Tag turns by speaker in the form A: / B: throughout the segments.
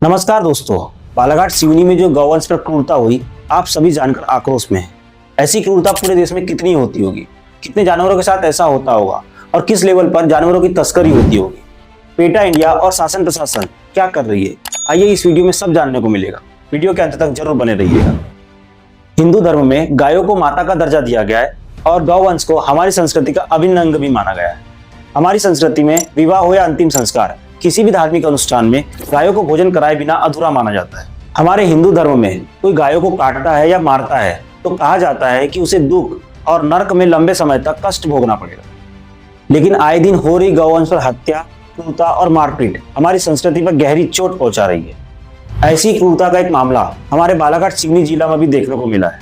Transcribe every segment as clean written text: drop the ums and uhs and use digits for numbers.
A: नमस्कार दोस्तों। बालाघाट सिवनी में जो गौवंश पर क्रूरता हुई, आप सभी जानकर आक्रोश में हैं। ऐसी क्रूरता पूरे देश में कितनी होती होगी, कितने जानवरों के साथ ऐसा होता होगा और किस लेवल पर जानवरों की तस्करी होती होगी। पेटा इंडिया और शासन प्रशासन क्या कर रही है, आइए इस वीडियो में सब जानने को मिलेगा। वीडियो के अंत तक जरूर बने रहिएगा। हिंदू धर्म में गायों को माता का दर्जा दिया गया है और गौवंश को हमारी संस्कृति का अभिन्न अंग भी माना गया है। हमारी संस्कृति में विवाह हो या अंतिम संस्कार, किसी भी धार्मिक अनुष्ठान में गायों को भोजन कराए बिना अधूरा माना जाता है। हमारे हिंदू धर्म में कोई गायों को काटता है या मारता है तो कहा जाता है कि उसे दुख और नरक में लंबे समय तक कष्ट भोगना पड़ेगा। लेकिन आए दिन हो रही गौवंश पर हत्या, क्रूरता और मारपीट हमारी संस्कृति पर गहरी चोट पहुंचा रही है। ऐसी क्रूरता का एक मामला हमारे बालाघाट सिवनी जिला में भी देखने को मिला है।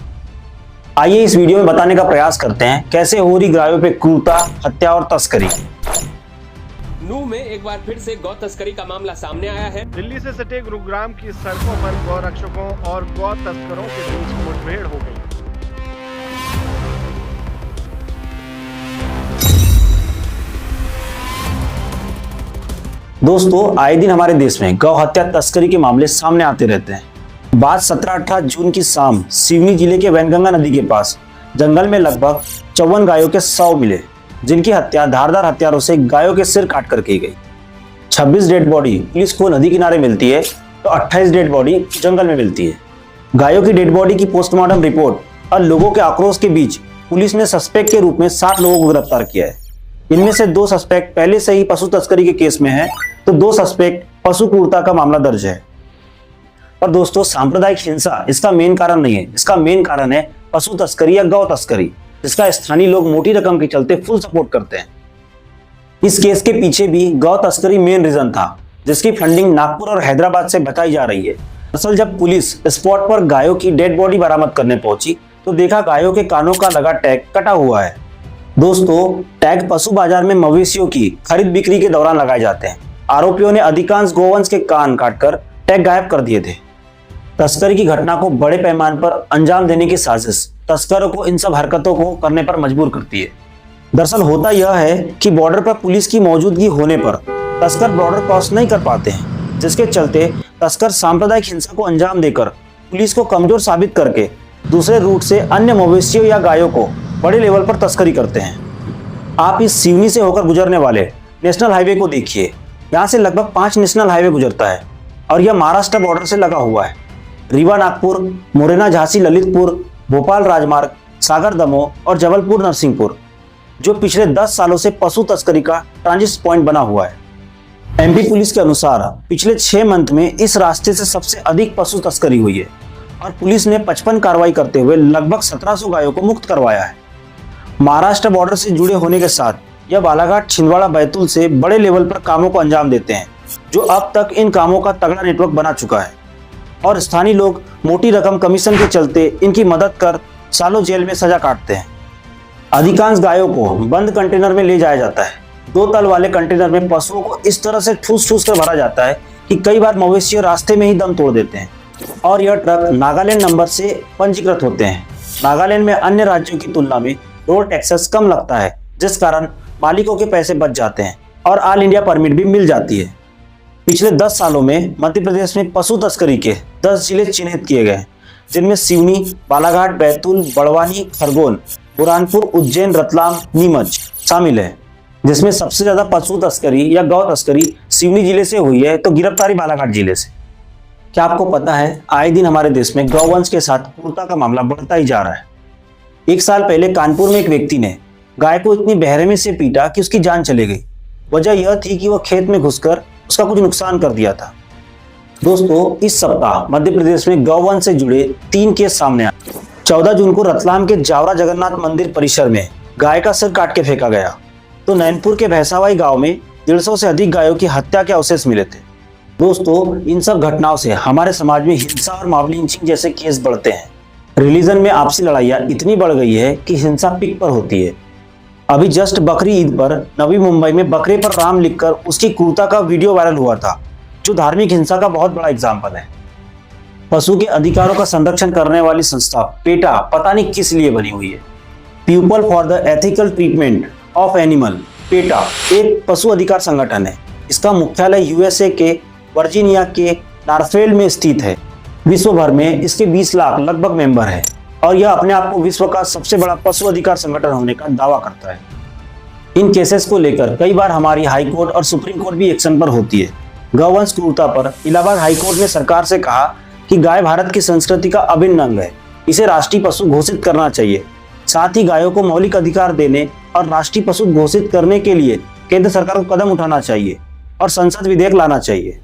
A: आइए इस वीडियो में बताने का प्रयास करते हैं कैसे हो रही गायों पर क्रूरता, हत्या और तस्करी।
B: नूह में एक बार फिर से गौ तस्करी का मामला सामने आया है।
C: दिल्ली से सटे गुरुग्राम की सड़कों पर गौ रक्षकों और गौ तस्करों के बीच मुठभेड़ हो गई।
A: दोस्तों, आए दिन हमारे देश में गौ हत्या तस्करी के मामले सामने आते रहते हैं। बात 17-18 जून की शाम सिवनी जिले के वैनगंगा नदी के पास जंगल में लगभग 54 गायों के शव मिले, जिनकी हत्या धारदार हथियारों से गायों के सिर काट कर की गई। 26 डेड बॉडी पुलिस को नदी किनारे मिलती है तो 28 डेड बॉडी जंगल में मिलती है। गायों की डेड बॉडी की पोस्टमार्टम रिपोर्ट और लोगों के आक्रोश के बीच पुलिस ने सस्पेक्ट के रूप में 7 लोगों को गिरफ्तार किया है। इनमें से 2 सस्पेक्ट पहले से ही पशु तस्करी के केस में है तो 2 सस्पेक्ट पशु क्रूरता का मामला दर्ज है। और दोस्तों, सांप्रदायिक हिंसा इसका मेन कारण नहीं है। इसका मेन कारण है पशु तस्करी या गौ तस्करी, जिसका स्थानीय लोग मोटी रकम के चलते फुल सपोर्ट करते हैं। इस केस के पीछे भी गौ तस्करी मेन रीजन था, जिसकी फंडिंग नागपुर और हैदराबाद से बताई जा रही है। दरअसल जब पुलिस स्पॉट पर गायों की डेड बॉडी बरामद करने पहुंची तो देखा गायों के कानों का लगा टैग कटा हुआ है। दोस्तों, टैग पशु बाजार में मवेशियों की खरीद बिक्री के दौरान लगाए जाते हैं। आरोपियों ने अधिकांश गोवंश के कान काटकर टैग गायब कर दिए थे। तस्करी की घटना को बड़े पैमाने पर अंजाम देने की साजिश तस्करों को इन सब हरकतों को करने पर मजबूर करती है। दरअसल होता यह है कि बॉर्डर पर पुलिस की मौजूदगी होने पर तस्कर बॉर्डर क्रॉस नहीं कर पाते हैं, जिसके चलते तस्कर सांप्रदायिक हिंसा को अंजाम देकर पुलिस को कमजोर साबित करके दूसरे रूट से अन्य मवेशियों या गायों को बड़े लेवल पर तस्करी करते हैं। आप इस सिवनी से होकर गुजरने वाले नेशनल हाईवे को देखिए। यहाँ से लगभग 5 नेशनल हाईवे गुजरता है और यह महाराष्ट्र बॉर्डर से लगा हुआ है। रीवा नागपुर, मुरैना झांसी ललितपुर, भोपाल राजमार्ग, सागर दमोह और जबलपुर नरसिंहपुर, जो पिछले 10 सालों से पशु तस्करी का ट्रांजिट पॉइंट बना हुआ है। एमपी पुलिस के अनुसार पिछले 6 मंथ में इस रास्ते से सबसे अधिक पशु तस्करी हुई है और पुलिस ने 55 कार्रवाई करते हुए लगभग 1700 गायों को मुक्त करवाया है। महाराष्ट्र बॉर्डर से जुड़े होने के साथ यह बालाघाट, छिंदवाड़ा, बैतूल से बड़े लेवल पर कामों को अंजाम देते हैं, जो अब तक इन कामों का तगड़ा नेटवर्क बना चुका है और स्थानीय लोग मोटी रकम कमीशन के चलते इनकी मदद कर सालों जेल में सजा काटते हैं। अधिकांश गायों को बंद कंटेनर में ले जाया जाता है। 2 तल वाले कंटेनर में पशुओं को इस तरह से ठूस कर भरा जाता है कि कई बार मवेशी रास्ते में ही दम तोड़ देते हैं और यह ट्रक नागालैंड नंबर से पंजीकृत होते हैं। नागालैंड में अन्य राज्यों की तुलना में रोड टैक्सेस कम लगता है, जिस कारण मालिकों के पैसे बच जाते हैं और ऑल इंडिया परमिट भी मिल जाती है। पिछले 10 सालों में मध्य प्रदेश में पशु तस्करी के 10 जिले चिन्हित किए गए, जिनमें सिवनी, बालाघाट, बैतूल, बड़वानी, खरगोन, बुरहानपुर, उज्जैन, रतलाम, नीमच शामिल है। जिसमें सबसे ज्यादा पशु तस्करी या गौ तस्करी सिवनी जिले से हुई है तो गिरफ्तारी बालाघाट जिले से। क्या आपको पता है, आए दिन हमारे देश में गौवंश के साथ क्रूरता का मामला बढ़ता ही जा रहा है। 1 साल पहले कानपुर में एक व्यक्ति ने गाय को इतनी बेरहमी से पीटा कि उसकी जान चली गई। वजह यह थी कि वह खेत में घुसकर उसका कुछ नुकसान कर दिया था। दोस्तों, इस सप्ताह मध्य प्रदेश में गौवंश से जुड़े 3 केस सामने आए। 14 जून को रतलाम के जावरा जगन्नाथ मंदिर परिसर में गाय का सिर काट के फेंका गया तो नैनपुर के भैंसावाई गांव में 150 से अधिक गायों की हत्या के अवशेष मिले थे। दोस्तों, इन सब घटनाओं से हमारे समाज में हिंसा और मॉब लिंचिंग जैसे केस बढ़ते हैं। रिलीजन में आपसी लड़ाइयाँ इतनी बढ़ गई है कि हिंसा पीक पर होती है। अभी जस्ट बकरी ईद पर नवी मुंबई में बकरे पर राम लिखकर उसकी क्रूरता का वीडियो वायरल हुआ था, जो धार्मिक हिंसा का बहुत बड़ा एग्जाम्पल है। पशु के अधिकारों का संरक्षण करने वाली संस्था पेटा पता नहीं किस लिए बनी हुई है। People for the ethical treatment of animal, PETA एक पशु अधिकार संगठन है। इसका मुख्यालय यूएसए के वर्जीनिया के नॉर्थवेल में स्थित है। विश्व भर में इसके 20 लाख लगभग मेंबर है और यह अपने आप को विश्व का सबसे बड़ा पशु अधिकार संगठन होने का दावा करता है। इन केसेस को लेकर कई बार हमारी हाई कोर्ट और सुप्रीम कोर्ट भी एक्शन पर होती है। गौवंश क्रूरता पर इलाहाबाद हाई कोर्ट ने सरकार से कहा कि गाय भारत की संस्कृति का अभिन्न अंग है, इसे राष्ट्रीय पशु घोषित करना चाहिए। साथ ही गायों को मौलिक अधिकार देने और राष्ट्रीय पशु घोषित करने के लिए केंद्र सरकार को कदम उठाना चाहिए और संसद विधेयक लाना चाहिए।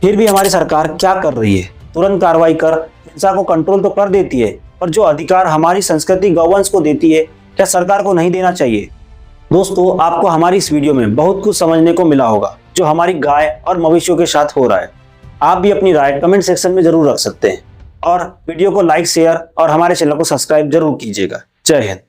A: फिर भी हमारी सरकार क्या कर रही है? तुरंत कार्रवाई कर हिंसा को कंट्रोल तो कर देती है, पर जो अधिकार हमारी संस्कृति गौवंश को देती है, क्या सरकार को नहीं देना चाहिए? दोस्तों, आपको हमारी इस वीडियो में बहुत कुछ समझने को मिला होगा जो हमारी गाय और मवेशियों के साथ हो रहा है। आप भी अपनी राय कमेंट सेक्शन में जरूर रख सकते हैं और वीडियो को लाइक, शेयर और हमारे चैनल को सब्सक्राइब जरूर कीजिएगा। जय हिंद।